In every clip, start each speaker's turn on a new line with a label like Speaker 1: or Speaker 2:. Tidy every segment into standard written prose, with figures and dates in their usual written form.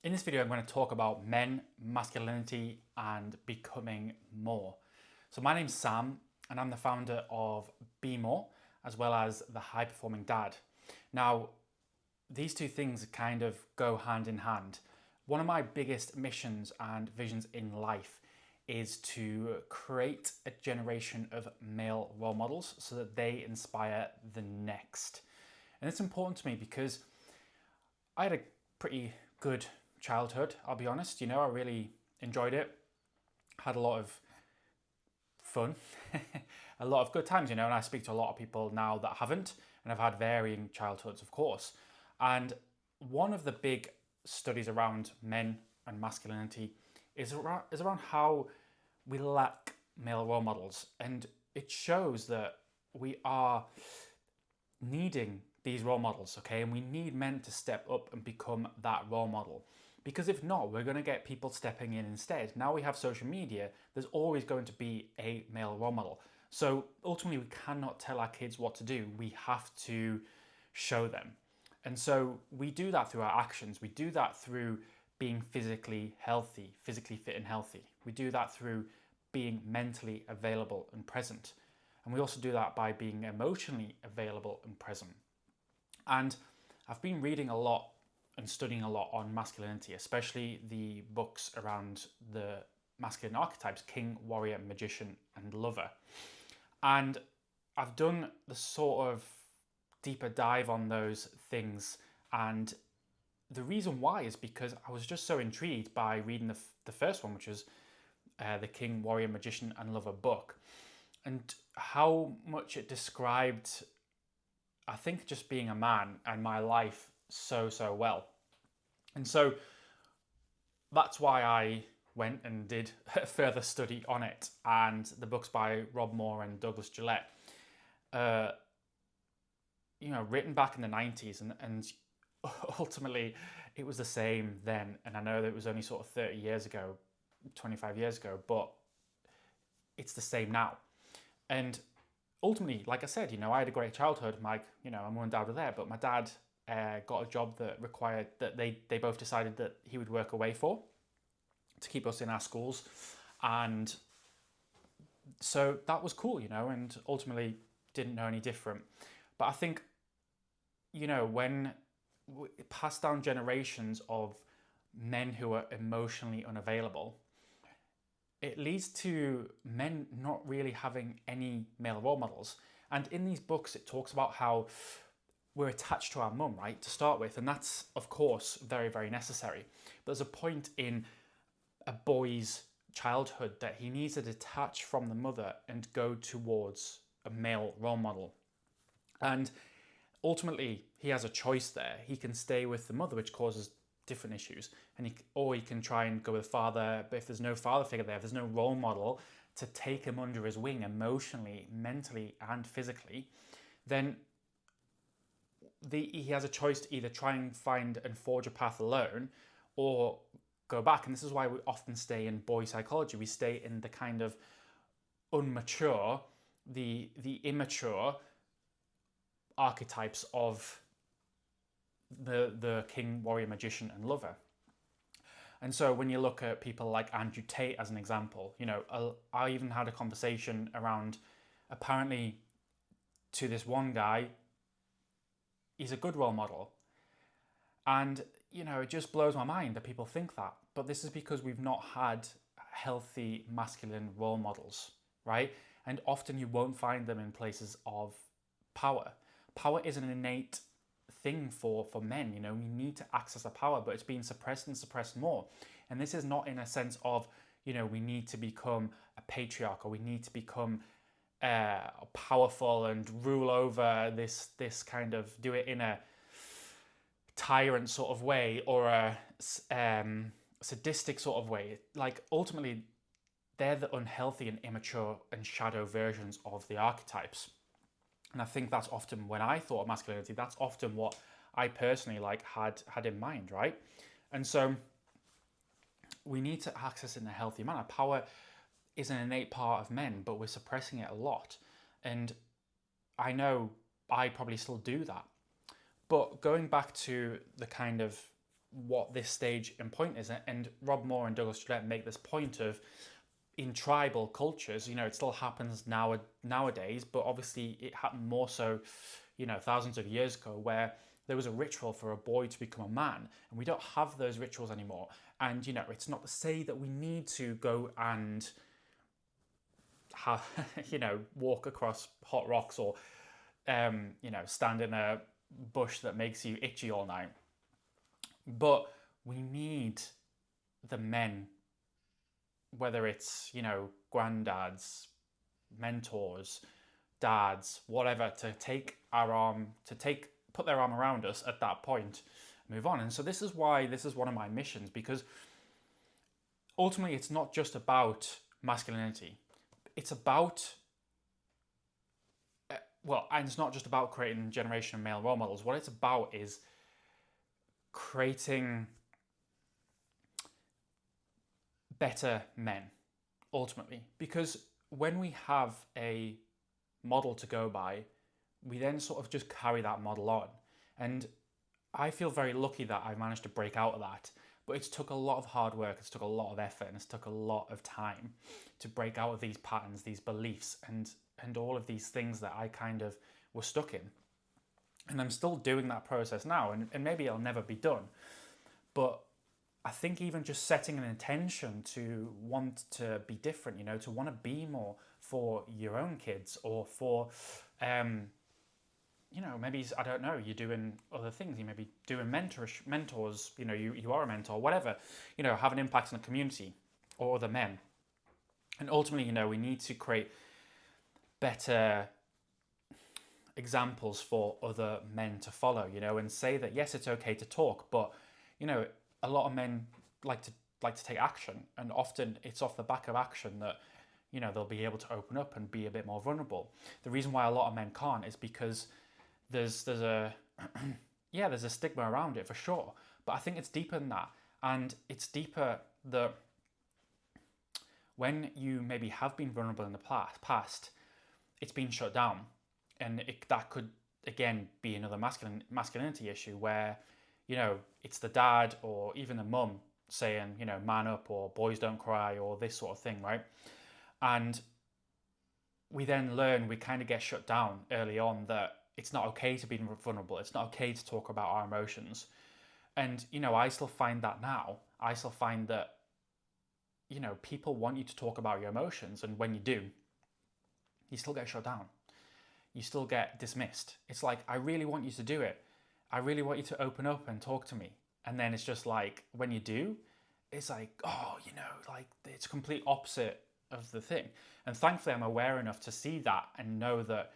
Speaker 1: In this video, I'm going to talk about men, masculinity, and becoming more. So my name's Sam, and I'm the founder of Be More, as well as the High Performing Dad. Now, these two things kind of go hand in hand. One of my biggest missions and visions in life is to create a generation of male role models so that they inspire the next. And it's important to me because I had a pretty good childhood, I'll be honest. I really enjoyed it. Had a lot of fun, a lot of good times, and I speak to a lot of people now that haven't, and I've had varying childhoods, of course. And one of the big studies around men and masculinity is around how we lack male role models. And it shows that we are needing these role models, okay? And we need men to step up and become that role model. Because if not, we're going to get people stepping in instead. Now we have social media, there's always going to be a male role model. So ultimately, we cannot tell our kids what to do. We have to show them. And so we do that through our actions. We do that through being physically healthy, physically fit and healthy. We do that through being mentally available and present. And we also do that by being emotionally available and present. And I've been reading a lot and studying a lot on masculinity, especially the books around the masculine archetypes, king, warrior, magician, and lover. And I've done the sort of deeper dive on those things. And the reason why is because I was just so intrigued by reading the first one, which is the king, warrior, magician, and lover book, and how much it described, I think, just being a man and my life so well. And so that's why I went and did a further study on it. And the book's by Rob Moore and Douglas Gillette, written back in the 90s, and ultimately it was the same then. And I know that it was only sort of 30 years ago, 25 years ago, but it's the same now. And ultimately, like I said, I had a great childhood. My mum and dad were there, but my dad got a job that required that they both decided that he would work away for to keep us in our schools. And so that was cool, and ultimately didn't know any different. But I think, when we pass down generations of men who are emotionally unavailable, it leads to men not really having any male role models. And in these books, it talks about how we're attached to our mum, right, to start with. And that's, of course, very, very necessary. But there's a point in a boy's childhood that he needs to detach from the mother and go towards a male role model. And ultimately, he has a choice there. He can stay with the mother, which causes different issues, or he can try and go with father. But if there's no father figure there, if there's no role model to take him under his wing emotionally, mentally, and physically, then he has a choice to either try and find and forge a path alone, or go back. And this is why we often stay in boy psychology. We stay in the kind of unmature, the immature archetypes of the king, warrior, magician, and lover. And so when you look at people like Andrew Tate as an example, I even had a conversation around, apparently, to this one guy, he's a good role model. And, it just blows my mind that people think that. But this is because we've not had healthy masculine role models, right? And often you won't find them in places of power. Power is an innate thing for men. We need to access the power, but it's being suppressed and suppressed more. And this is not in a sense of, we need to become a patriarch, or we need to become powerful and rule over this kind of, do it in a tyrant sort of way, or a sadistic sort of way. Like, ultimately, they're the unhealthy and immature and shadow versions of the archetypes. And I think that's often, when I thought of masculinity, that's often what I personally had in mind, right? And so we need to access it in a healthy manner. Power is an innate part of men, but we're suppressing it a lot. And I know I probably still do that. But going back to the kind of what this stage and point is. And Rob Moore and Douglas Gillette make this point of, in tribal cultures, it still happens nowadays, but obviously it happened more so, thousands of years ago, where there was a ritual for a boy to become a man, and we don't have those rituals anymore. And it's not to say that we need to go and have, walk across hot rocks, or stand in a bush that makes you itchy all night. But we need the men, whether it's, granddads, mentors, dads, whatever, to put their arm around us at that point, move on. And so this is why this is one of my missions, because ultimately it's not just about masculinity. It's about, and it's not just about creating generation of male role models. What it's about is creating better men, ultimately. Because when we have a model to go by, we then sort of just carry that model on. And I feel very lucky that I managed to break out of that. But it's took a lot of hard work, it's took a lot of effort, and it's took a lot of time to break out of these patterns, these beliefs, and all of these things that I kind of was stuck in. And I'm still doing that process now, and maybe it'll never be done. But I think even just setting an intention to want to be different, to want to be more for your own kids, or for, maybe, I don't know, you're doing other things. You may be doing mentors, you are a mentor, whatever, have an impact on the community or other men. And ultimately, we need to create better examples for other men to follow, and say that, yes, it's okay to talk, but, a lot of men like to take action, and often it's off the back of action that, they'll be able to open up and be a bit more vulnerable. The reason why a lot of men can't is because there's a there's a stigma around it, for sure. But I think it's deeper than that, and it's deeper that when you maybe have been vulnerable in the past, it's been shut down, and that could again be another masculinity issue where, it's the dad or even the mum saying, man up, or boys don't cry, or this sort of thing, right? And we then learn, we kind of get shut down early on, that it's not okay to be vulnerable. It's not okay to talk about our emotions. And, I still find that now. I still find that, people want you to talk about your emotions. And when you do, you still get shut down. You still get dismissed. It's like, I really want you to do it. I really want you to open up and talk to me. And then it's just like, when you do, it's like, oh, like it's complete opposite of the thing. And thankfully I'm aware enough to see that and know that,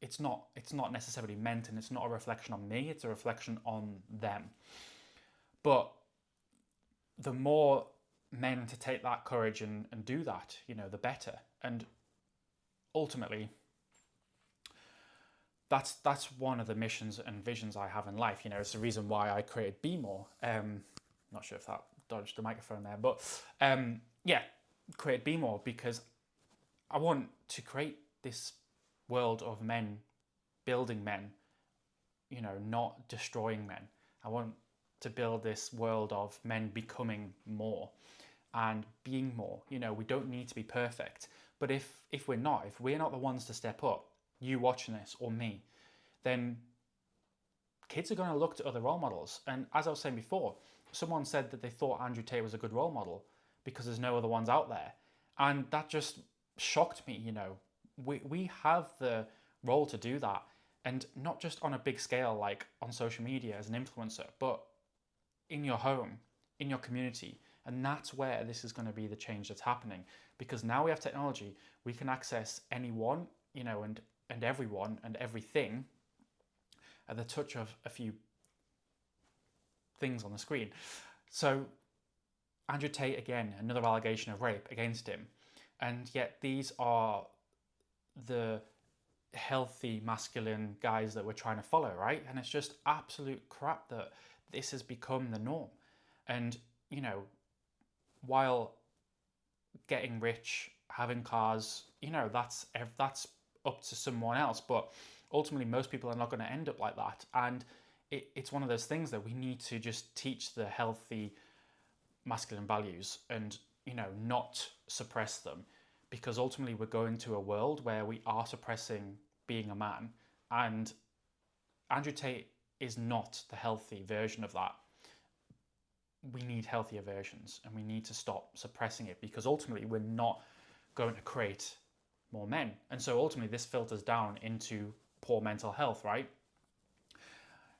Speaker 1: it's not necessarily meant, and it's not a reflection on me, it's a reflection on them. But the more men to take that courage and do that, the better. And ultimately, that's one of the missions and visions I have in life. It's the reason why I created Be More. Not sure if that dodged the microphone there, but create Be More, because I want to create this world of men building men, not destroying men. I want to build this world of men becoming more and being more. We don't need to be perfect, but if we're not the ones to step up, you watching this or me, then kids are going to look to other role models. And as I was saying before, someone said that they thought Andrew Tate was a good role model because there's no other ones out there. And that just shocked me. We have the role to do that, and not just on a big scale like on social media as an influencer, but in your home, in your community. And that's where this is going to be the change that's happening, because now we have technology, we can access anyone, and everyone and everything at the touch of a few things on the screen. So Andrew Tate, again, another allegation of rape against him, and yet these are the healthy masculine guys that we're trying to follow, right? And it's just absolute crap that this has become the norm. And while getting rich, having cars, that's up to someone else, but ultimately most people are not going to end up like that. And it's one of those things that we need to just teach the healthy masculine values and, not suppress them, because ultimately we're going to a world where we are suppressing being a man, and Andrew Tate is not the healthy version of that. We need healthier versions, and we need to stop suppressing it, because ultimately we're not going to create more men. And so ultimately this filters down into poor mental health, right?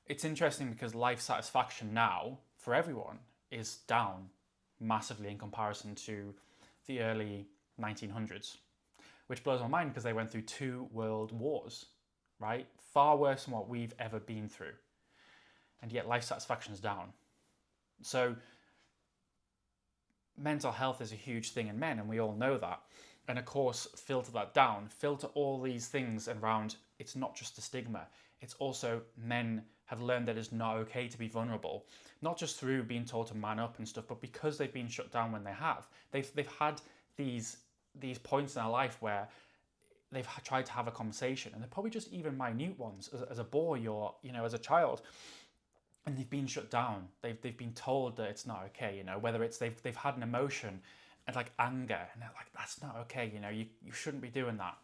Speaker 1: It's interesting because life satisfaction now for everyone is down massively in comparison to the early 1900s, which blows my mind because they went through 2 world wars, right? Far worse than what we've ever been through. And yet life satisfaction is down. So mental health is a huge thing in men, and we all know that. And of course, filter that down, filter all these things around. It's not just a stigma. It's also men have learned that it's not okay to be vulnerable, not just through being told to man up and stuff, but because they've been shut down when they have. They've had these points in their life where they've tried to have a conversation, and they're probably just even minute ones as a boy or as a child, and they've been shut down. They've been told that it's not okay. Whether it's they've had an emotion and like anger, and they're like, that's not okay. You shouldn't be doing that.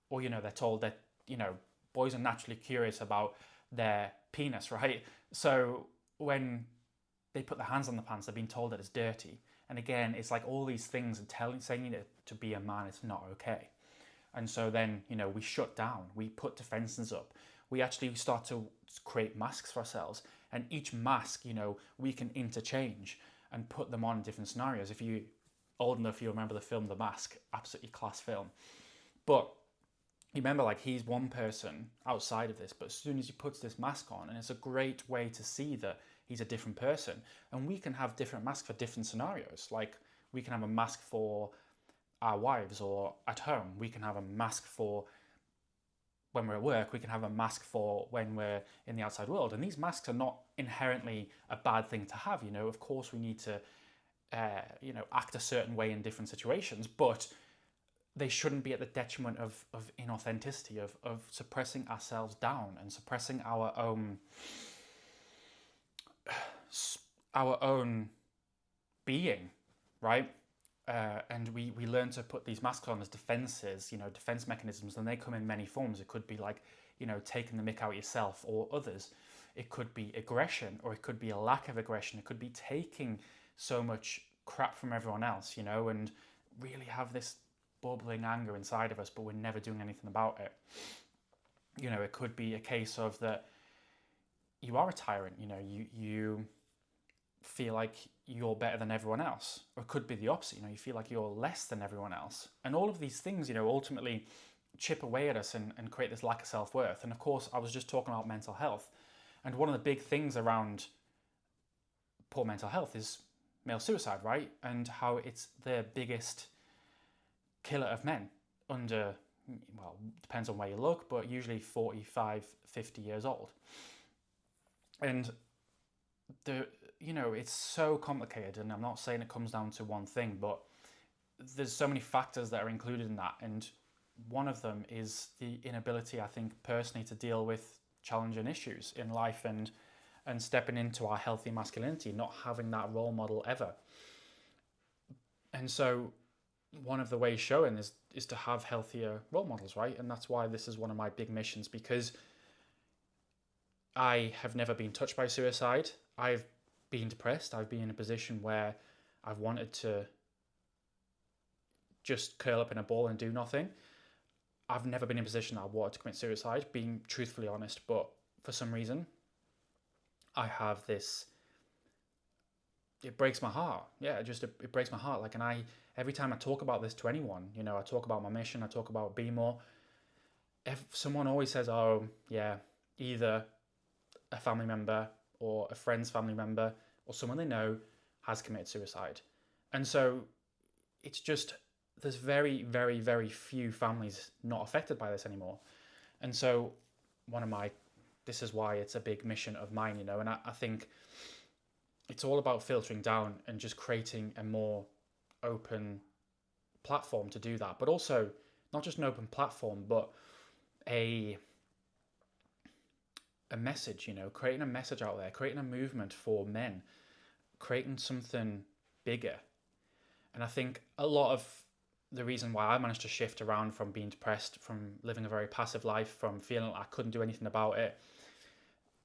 Speaker 1: Or they're told that boys are naturally curious about their penis, right? So when they put their hands on the pants, they're being told that it's dirty. And again, it's like all these things and saying that to be a man, it's not okay. And so then, we shut down, we put defenses up. We actually start to create masks for ourselves. And each mask, we can interchange and put them on in different scenarios. If you're old enough, you remember the film The Mask, absolutely class film. But you remember, like, he's one person outside of this, but as soon as he puts this mask on, and it's a great way to see that he's a different person. And we can have different masks for different scenarios. Like, we can have a mask for our wives or at home. We can have a mask for when we're at work. We can have a mask for when we're in the outside world. And these masks are not inherently a bad thing to have. Of course we need to, act a certain way in different situations, but they shouldn't be at the detriment of inauthenticity, of suppressing ourselves down and suppressing our own being, right? And we learn to put these masks on as defenses, defense mechanisms, and they come in many forms. It could be like, taking the mick out yourself or others. It could be aggression, or it could be a lack of aggression. It could be taking so much crap from everyone else, and really have this bubbling anger inside of us, but we're never doing anything about it. It could be a case of that you are a tyrant, you feel like you're better than everyone else, or it could be the opposite, you feel like you're less than everyone else. And all of these things, ultimately chip away at us and create this lack of self-worth. And of course, I was just talking about mental health, and one of the big things around poor mental health is male suicide, right? And how it's the biggest killer of men under, well, depends on where you look, but usually 45, 50 years old. And it's so complicated, and I'm not saying it comes down to one thing, but there's so many factors that are included in that. And one of them is the inability, I think, personally, to deal with challenging issues in life and stepping into our healthy masculinity, not having that role model ever. And so one of the ways showing is to have healthier role models, right? And that's why this is one of my big missions, because I have never been touched by suicide. I've been depressed. I've been in a position where I've wanted to just curl up in a ball and do nothing. I've never been in a position that I wanted to commit suicide, being truthfully honest, but for some reason, I have this, it breaks my heart. Yeah, it breaks my heart. Like, and every time I talk about this to anyone, I talk about my mission, I talk about Be More, someone always says, oh yeah, either a family member or a friend's family member or someone they know has committed suicide. And so it's just, there's very, very, very few families not affected by this anymore. And so this is why it's a big mission of mine, and I think it's all about filtering down and just creating a more open platform to do that. But also not just an open platform, but a a message, creating a message out there, creating a movement for men, creating something bigger. And I think a lot of the reason why I managed to shift around from being depressed, from living a very passive life, from feeling like I couldn't do anything about it,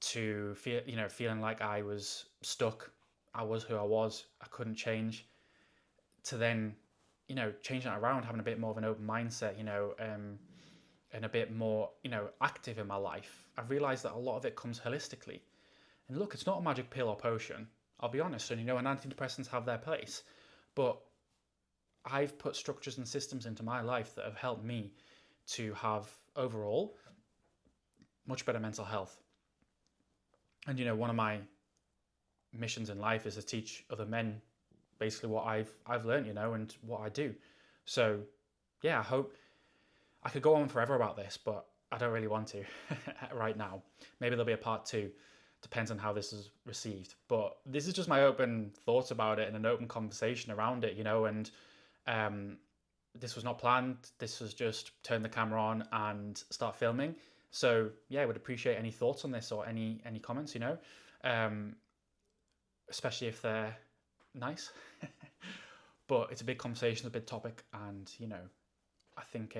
Speaker 1: to feeling like I was stuck. I was who I was. I couldn't change. To then, changing it around, having a bit more of an open mindset, and a bit more, active in my life. I've realized that a lot of it comes holistically. And look, it's not a magic pill or potion. I'll be honest, and and antidepressants have their place, but I've put structures and systems into my life that have helped me to have overall much better mental health. And one of my missions in life is to teach other men basically what I've learned, and what I do. So yeah, I hope I could go on forever about this, but I don't really want to right now. Maybe there'll be a part 2. Depends on how this is received. But this is just my open thoughts about it and an open conversation around it, and this was not planned. This was just turn the camera on and start filming. So yeah, I would appreciate any thoughts on this or any comments, especially if they're nice. But it's a big conversation, a big topic, and I think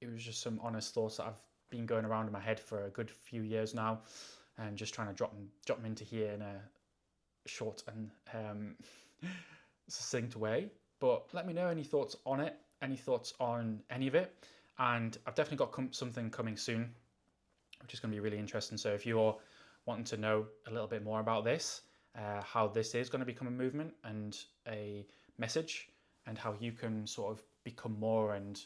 Speaker 1: it was just some honest thoughts that I've been going around in my head for a good few years now, and just trying to drop them into here in a short and succinct way. But let me know any thoughts on it, any thoughts on any of it, and I've definitely got something coming soon, which is going to be really interesting. So if you're wanting to know a little bit more about this, how this is going to become a movement and a message, and how you can sort of become more and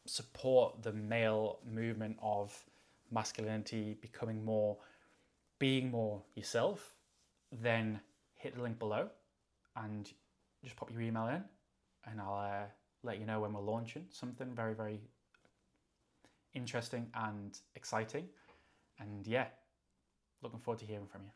Speaker 1: support the male movement of masculinity, becoming more, being more yourself, then hit the link below and just pop your email in, and I'll let you know when we're launching something very, very interesting and exciting. And yeah, looking forward to hearing from you.